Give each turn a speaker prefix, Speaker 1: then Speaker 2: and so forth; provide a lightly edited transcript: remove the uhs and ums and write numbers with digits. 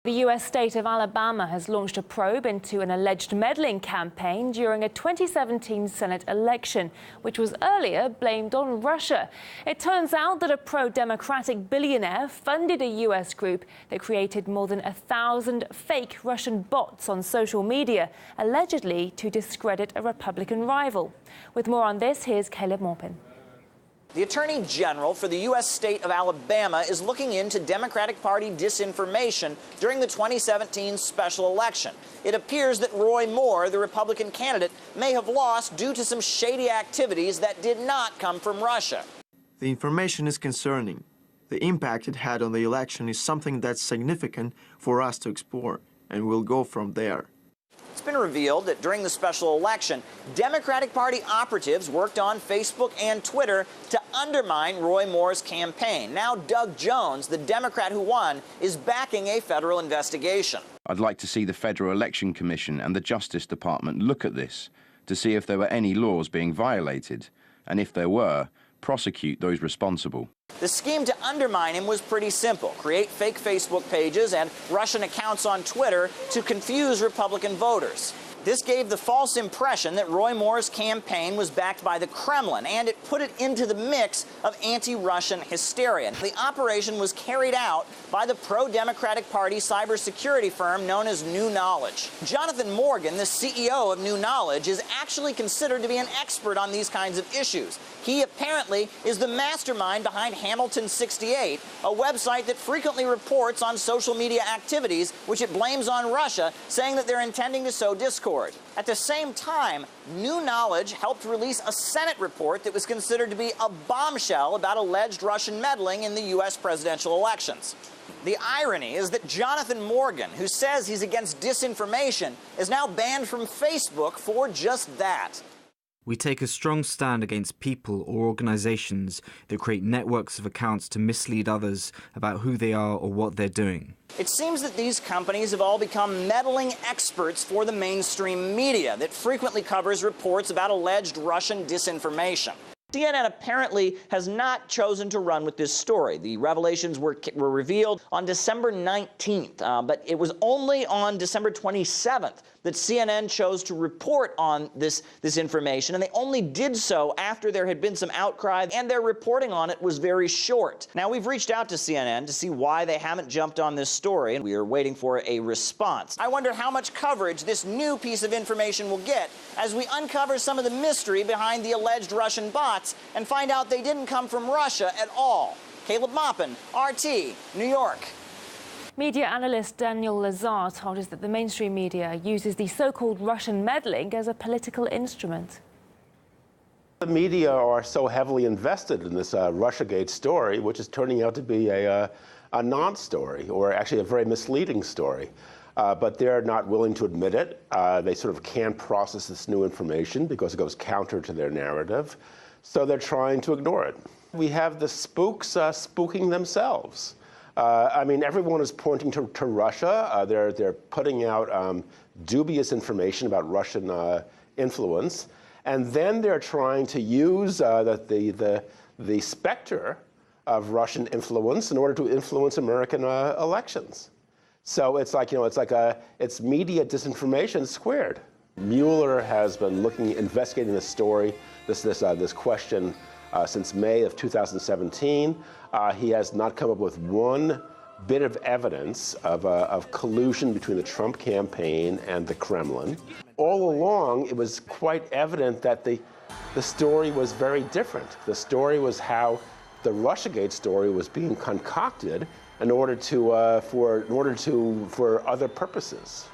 Speaker 1: The U.S. state of Alabama has launched a probe into an alleged meddling campaign during a 2017 Senate election, which was earlier blamed on Russia. It turns out that a pro-democratic billionaire funded a U.S. group that created more than 1,000 fake Russian bots on social media, allegedly to discredit a Republican rival. With more on this, here's Caleb Maupin.
Speaker 2: The Attorney General for the U.S. state of Alabama is looking into Democratic Party disinformation during the 2017 special election. It appears that Roy Moore, the Republican candidate, may have lost due to some shady activities that did not come from Russia.
Speaker 3: The information is concerning. The impact it had on the election is something that's significant for us to explore, and we'll go from there.
Speaker 2: It's been revealed that during the special election, Democratic Party operatives worked on Facebook and Twitter to undermine Roy Moore's campaign. Now Doug Jones, the Democrat who won, is backing a federal investigation.
Speaker 4: I'd like to see the Federal Election Commission and the Justice Department look at this to see if there were any laws being violated, and if there were, prosecute those responsible.
Speaker 2: The scheme to undermine him was pretty simple. Create fake Facebook pages and Russian accounts on Twitter to confuse Republican voters. This gave the false impression that Roy Moore's campaign was backed by the Kremlin, and it put it into the mix of anti-Russian hysteria. The operation was carried out by the pro-Democratic Party cybersecurity firm known as New Knowledge. Jonathan Morgan, the CEO of New Knowledge, is actually considered to be an expert on these kinds of issues. He apparently is the mastermind behind Hamilton 68, a website that frequently reports on social media activities, which it blames on Russia, saying that they're intending to sow discord. At the same time, New Knowledge helped release a Senate report that was considered to be a bombshell about alleged Russian meddling in the U.S. presidential elections. The irony is that Jonathan Morgan, who says he's against disinformation, is now banned from Facebook for just that.
Speaker 5: We take a strong stand against people or organizations that create networks of accounts to mislead others about who they are or what they're doing.
Speaker 2: It seems that these companies have all become meddling experts for the mainstream media that frequently covers reports about alleged Russian disinformation. CNN apparently has not chosen to run with this story. The revelations were revealed on December 19th, but it was only on December 27th that CNN chose to report on this information, and they only did so after there had been some outcry, and their reporting on it was very short. Now, we've reached out to CNN to see why they haven't jumped on this story, and we are waiting for a response. I wonder how much coverage this new piece of information will get as we uncover some of the mystery behind the alleged Russian bots and find out they didn't come from Russia at all. Caleb Maupin, RT, New York.
Speaker 1: Media analyst Daniel Lazar told us that the mainstream media uses the so-called Russian meddling as a political instrument.
Speaker 6: The media are so heavily invested in this Russiagate story, which is turning out to be a non-story, or actually a very misleading story. But they're not willing to admit it. They sort of can't process this new information because it goes counter to their narrative. So they're trying to ignore it. We have the spooks spooking themselves. I mean, everyone is pointing to Russia. They're putting out dubious information about Russian influence. And then they're trying to use the specter of Russian influence in order to influence American elections. So it's like, it's media disinformation squared. Mueller has been investigating this story, this question since May of 2017. He has not come up with one bit of evidence of collusion between the Trump campaign and the Kremlin. All along, it was quite evident that the story was very different. The story was how the Russiagate story was being concocted in order for other purposes.